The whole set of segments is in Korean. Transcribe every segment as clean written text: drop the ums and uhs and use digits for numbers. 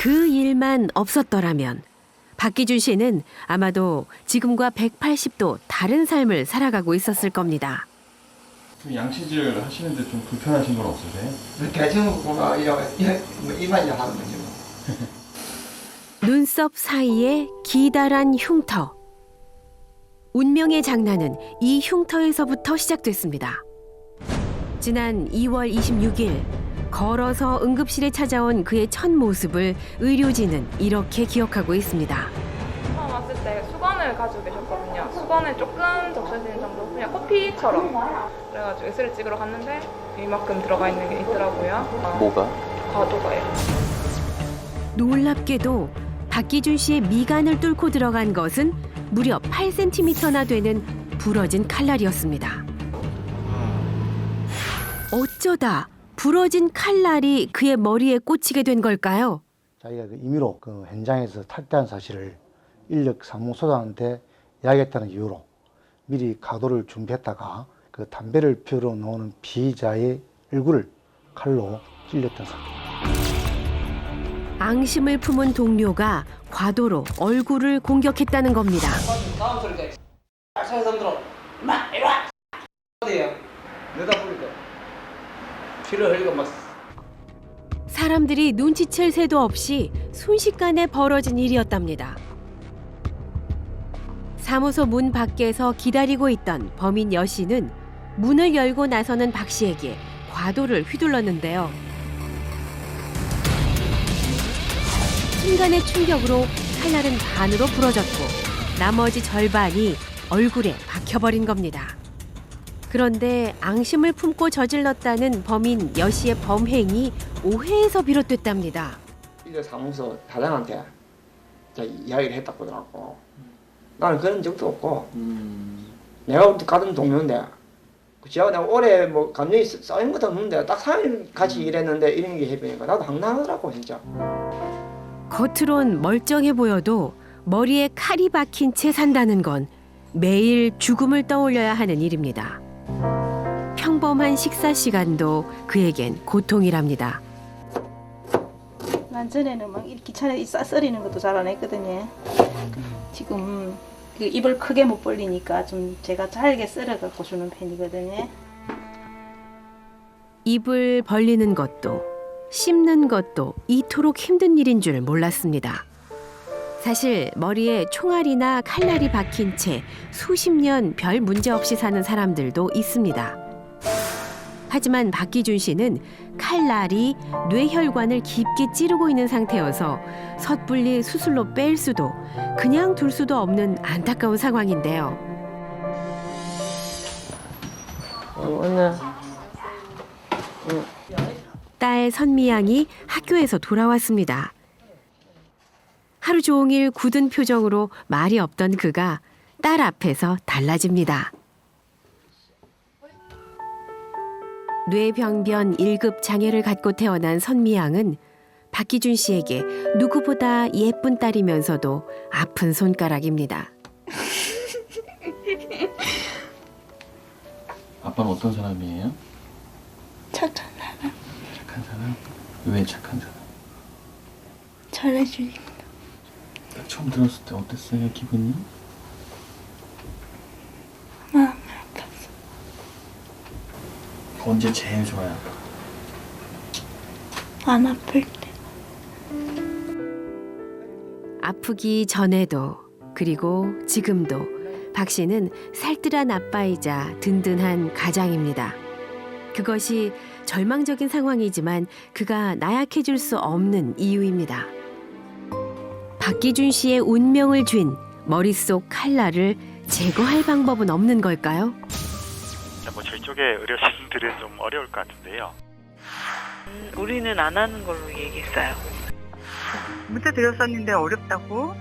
그 일만 없었더라면 박기준 씨는 아마도 지금과 180도 다른 삶을 살아가고 있었을 겁니다. 양치질 하시는데 좀 불편하신 건 없으세요? 대중국가 이만 하는 거지 뭐. 눈썹 사이에 기다란 흉터. 운명의 장난은 이 흉터에서부터 시작됐습니다. 지난 2월 26일 걸어서 응급실에 찾아온 그의 첫 모습을 의료진은 이렇게 기억하고 있습니다. 처음 왔을 때 수건을 가지고 계셨거든요. 수건에 조금 적셔지는 정도, 그냥 커피처럼. 그래가지고 엑스를 찍으러 갔는데 이만큼 들어가 있는 게 있더라고요. 뭐가? 과도가요. 놀랍게도 박기준 씨의 미간을 뚫고 들어간 것은 무려 8cm나 되는 부러진 칼날이었습니다. 어쩌다 부러진 칼날이 그의 머리에 꽂히게 된 걸까요? 자기가 그 임의로 그 현장에서 탈퇴한 사실을 인력 사무소장한테 이야기했다는 이유로 미리 가도를 준비했다가 그 담배를 피우러 나오는 피의자의 얼굴을 칼로 찔렸던 사건입니다. 앙심을 품은 동료가 과도로 얼굴을 공격했다는 겁니다. 다음 소리가 잘 들어. 막 이리 와. 어디요? 내다 보니까 피를 흘리고 막. 사람들이 눈치챌 새도 없이 순식간에 벌어진 일이었답니다. 사무소 문 밖에서 기다리고 있던 범인 여 씨는 문을 열고 나서는 박 씨에게 과도를 휘둘렀는데요. 순간의 충격으로 칼날은 반으로 부러졌고 나머지 절반이 얼굴에 박혀버린 겁니다. 그런데 앙심을 품고 저질렀다는 범인 여 씨의 범행이 오해에서 비롯됐답니다. 이제 사무소 사장한테 이야기를 했다고 하더라고. 나는 그런 적도 없고 내가 같은 동료인데 제가 내가 올해 뭐 감정이 쌓인 것도 없는데 딱 3일 같이 일했는데 이런 게 해보니까 나도 황당하더라고 진짜. 겉으론 멀쩡해 보여도 머리에 칼이 박힌 채 산다는 건 매일 죽음을 떠올려야 하는 일입니다. 평범한 식사 시간도 그에겐 고통이랍니다. 난 전에는 막 이렇게 차라리 썰이는 것도 잘 안 했거든요. 지금 그 입을 크게 못 벌리니까 좀 제가 잘게 썰어갖고 주는 편이거든요. 입을 벌리는 것도 씹는 것도 이토록 힘든 일인 줄 몰랐습니다. 사실 머리에 총알이나 칼날이 박힌 채 수십 년 별 문제 없이 사는 사람들도 있습니다. 하지만 박기준 씨는 칼날이 뇌혈관을 깊게 찌르고 있는 상태여서 섣불리 수술로 뺄 수도 그냥 둘 수도 없는 안타까운 상황인데요. 오늘 딸 선미양이 학교에서 돌아왔습니다. 하루 종일 굳은 표정으로 말이 없던 그가 딸 앞에서 달라집니다. 뇌병변 1급 장애를 갖고 태어난 선미양은 박기준 씨에게 누구보다 예쁜 딸이면서도 아픈 손가락입니다. 아빠는 어떤 사람이에요? 착한 사람, 착한 사람? 왜 착한 사람? 잘해주니까. 딱 처음 들었을 때 어땠어요, 기분이? 마음이 아팠어. 언제 제일 좋아요? 안 아플 때. 아프기 전에도 그리고 지금도 박 씨는 살뜰한 아빠이자 든든한 가장입니다. 그것이 절망적인 상황이지만 그가 나약해질 수 없는 이유입니다. 박기준 씨의 운명을 쥔 머릿속 칼날을 제거할 방법은 없는 걸까요? 뭐 저희 쪽의 의료진들은 좀 어려울 것 같은데요. 우리는 안 하는 걸로 얘기했어요. 문자 드렸었는데 어렵다고?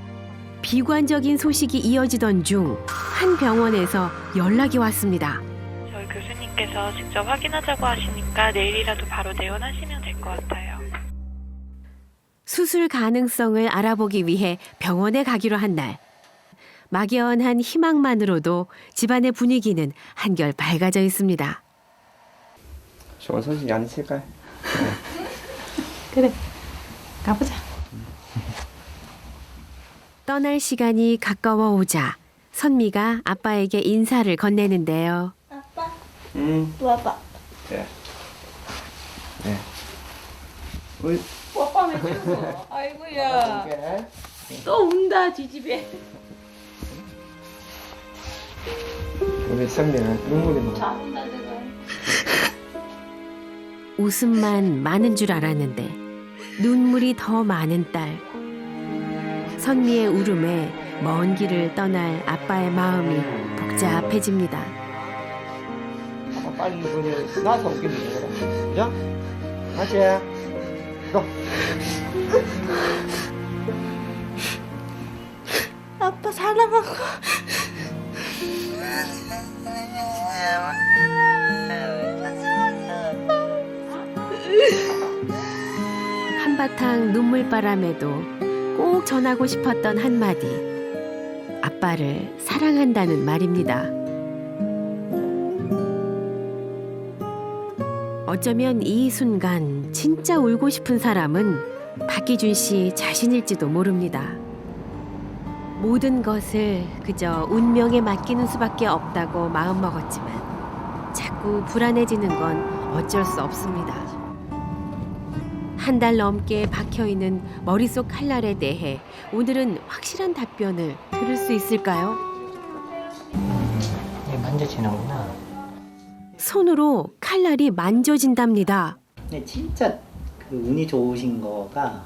비관적인 소식이 이어지던 중 한 병원에서 연락이 왔습니다. 저희 교수님께서 직접 확인하자고 하시니까 내일이라도 바로 내원하시면 될 것 같아요. 수술 가능성을 알아보기 위해 병원에 가기로 한 날. 막연한 희망만으로도 집안의 분위기는 한결 밝아져 있습니다. 좋은 소식이 아니실까요? 그래, 가보자. 떠날 시간이 가까워 오자 선미가 아빠에게 인사를 건네는데요. 아빠, 응. 또 아빠. 네. 네. 우리 오빠 해주고. 아이고야. 이렇게. 또 운다 뒤집에. 우리 선미는 눈물이 나. 잘 운다 지금. 웃음만 많은 줄 알았는데 눈물이 더 많은 딸. 선미의 울음에 먼 길을 떠날 아빠의 마음이 복잡해집니다. 아빠 빨리 그냥 나서 웃기면 되거든. 그죠? 맞지? 너. 아빠 사랑하고. 한바탕 눈물바람에도 꼭 전하고 싶었던 한마디. 아빠를 사랑한다는 말입니다. 어쩌면 이 순간 진짜 울고 싶은 사람은 박기준 씨 자신일지도 모릅니다. 모든 것을 그저 운명에 맡기는 수밖에 없다고 마음먹었지만 자꾸 불안해지는 건 어쩔 수 없습니다. 한 달 넘게 박혀있는 머릿속 칼날에 대해 오늘은 확실한 답변을 들을 수 있을까요? 만져지는구나. 손으로 칼날이 만져진답니다. 근데 진짜 그 운이 좋으신 거가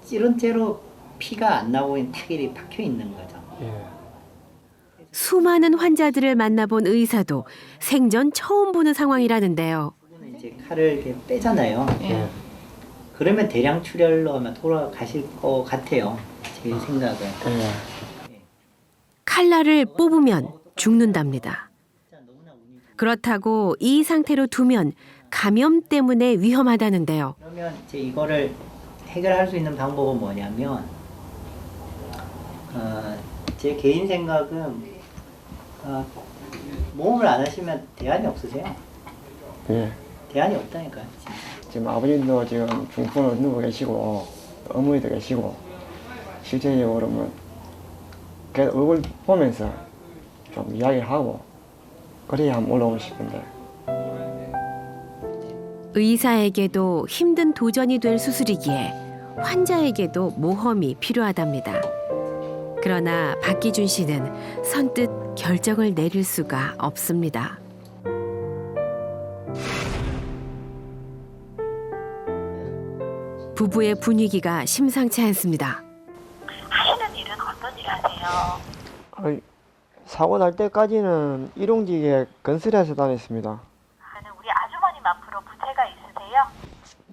찌른 채로 피가 안 나오고 타결이 박혀 있는 거죠. 수많은 환자들을 만나본 의사도 생전 처음 보는 상황이라는데요. 그분은 이제 칼을 이렇게 빼잖아요. 그러면 대량 출혈로 아마 돌아가실 것 같아요. 제 생각은. 칼날을 뽑으면 죽는답니다. 그렇다고 이 상태로 두면 감염 때문에 위험하다는데요. 그러면 이제 이거를 해결할 수 있는 방법은 뭐냐면 제 개인 생각은 모험을 안 하시면 대안이 없으세요. 예. 대안이 없다니까요. 진짜. 지금 아버님도 지금 중풍으로 누워 계시고 어머니도 계시고 실제적으로 뭐 얼굴 보면서 좀 이야기하고 그래야 한번 올라오고 싶은데 의사에게도 힘든 도전이 될 수술이기에 환자에게도 모험이 필요하답니다. 그러나 박기준 씨는 선뜻 결정을 내릴 수가 없습니다. 부부의 분위기가 심상치 않습니다. 하시는 일은 어떤 일 하세요? 사고 날 때까지는 일용직에 건설회사 다녔습니다. 그러면 우리 아주머님 앞으로 부채가 있으세요?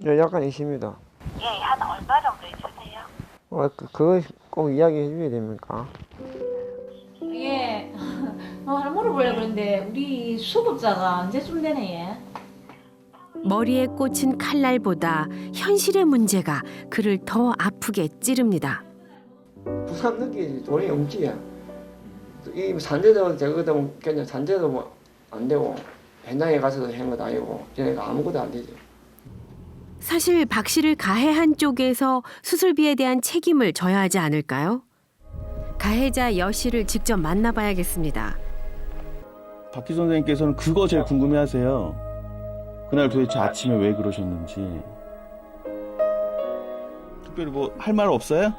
예, 약간 있습니다. 예, 한 얼마 정도 있으세요? 그거 꼭 이야기해 줘야 됩니까? 예. 하나 물어보려고 그랬는데 우리 수급자가 언제쯤 되네 얘? 머리에 꽂힌 칼날보다 현실의 문제가 그를 더 아프게 찌릅니다. 부산 느끼지 돈이 없지. 이 산재도 되거든 그냥 산재도 뭐 안 되고 현장에 가서도 한 것도 아니고 그러니까 아무것도 안 되지. 사실 박 씨를 가해한 쪽에서 수술비에 대한 책임을 져야 하지 않을까요? 가해자 여 씨를 직접 만나봐야겠습니다. 박기 선생님께서는 그거 제일 궁금해하세요. 그날 도대체 아침에 왜 그러셨는지. 특별히 뭐 할 말 없어요?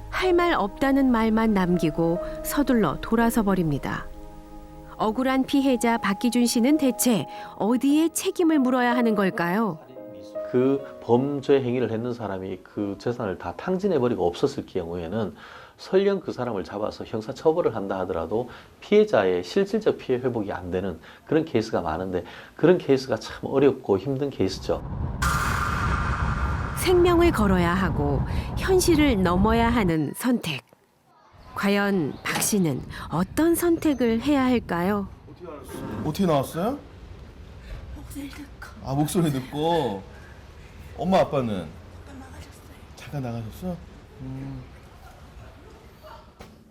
할 말 없다는 말만 남기고 서둘러 돌아서 버립니다. 억울한 피해자 박기준 씨는 대체 어디에 책임을 물어야 하는 걸까요? 그 범죄 행위를 했는 사람이 그 재산을 다 탕진해버리고 없었을 경우에는 설령 그 사람을 잡아서 형사처벌을 한다 하더라도 피해자의 실질적 피해 회복이 안 되는 그런 케이스가 많은데 그런 케이스가 참 어렵고 힘든 케이스죠. 생명을 걸어야 하고 현실을 넘어야 하는 선택. 과연 박 씨는 어떤 선택을 해야 할까요? 어떻게 나왔어요? 목소리 듣고. 엄마 아빠는? 잠깐 나가셨어?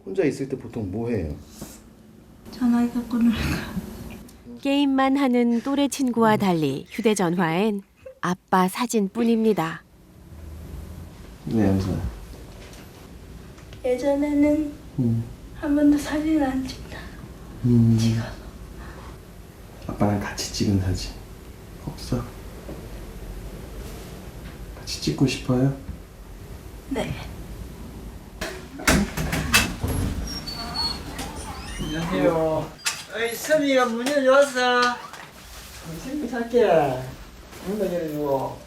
혼자 있을 때 보통 뭐 해요? 전화기 갖고 놀고. 게임만 하는 또래 친구와 달리 휴대전화엔 아빠 사진뿐입니다. 왜 웃어요? 예전에는 한 번도 사진을 안 찍다. 찍어서. 아빠랑 같이 찍은 사진 없어? 같이 찍고 싶어요? 네. 안녕하세요. 어이, 서미가 문 열어왔어. 정신 살게. 문을 열어주고.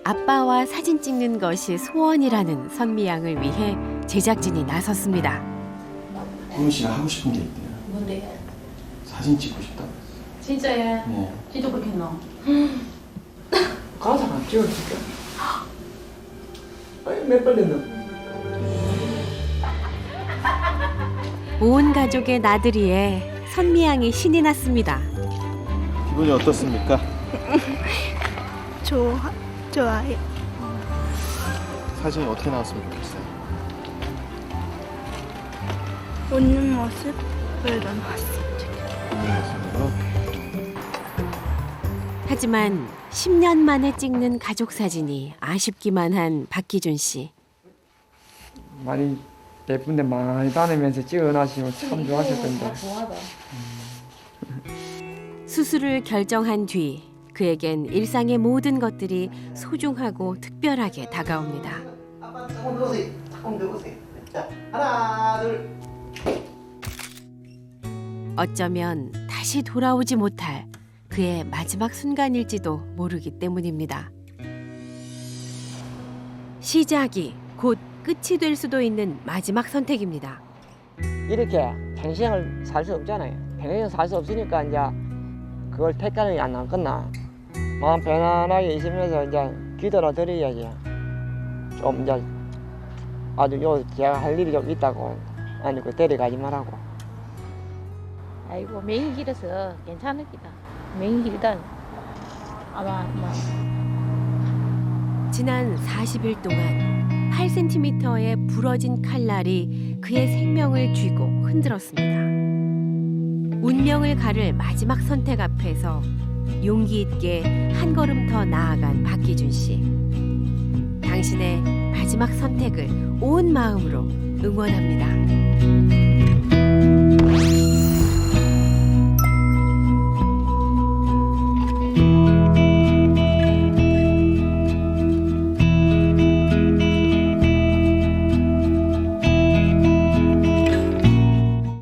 아빠와 사진 찍는 것이 소원이라는 선미양을 위해 제작진이 나섰습니다. 호민 씨가 하고 싶은 게 있대요. 뭔데? 사진 찍고 싶다고. 진짜야? 네. 진짜 그렇겠노? 가서 안 찍어줄게. 아니, 몇 번 됐나? 온 가족의 나들이에 선미양이 신이 났습니다. 기분이 어떻습니까? 좋아요. 사진이 어떻게 나왔으면 좋겠어요? 웃는 모습을 담았으면 좋겠어요. 하지만 10년 만에 찍는 가족 사진이 아쉽기만 한 박기준 씨. 많이 예쁜데 많이 다니면서 찍어놔시면 참 좋았을 텐데. 수술을 결정한 뒤 그에겐 일상의 모든 것들이 소중하고 특별하게 다가옵니다. 아빠 조금 들어오세요. 조금 들어오세요. 자, 하나, 둘. 어쩌면 다시 돌아오지 못할 그의 마지막 순간일지도 모르기 때문입니다. 시작이 곧 끝이 될 수도 있는 마지막 선택입니다. 이렇게 평생을 살 수 없잖아요. 평생 살 수 없으니까 이제 그걸 택하는 게 안 남겠나. 마음 편안하게 있으면서 이제 기도를 드려야지. 좀 이제 아주 요 제가 할 일이 좀 있다고 아니고 데려가지 말라고. 아이고 맹이 길어서 괜찮으기다. 맹이 길다. 아마 지난 40일 동안 8cm의 부러진 칼날이 그의 생명을 쥐고 흔들었습니다. 운명을 가를 마지막 선택 앞에서 용기 있게 한 걸음 더 나아간 박기준 씨. 당신의 마지막 선택을 온 마음으로 응원합니다.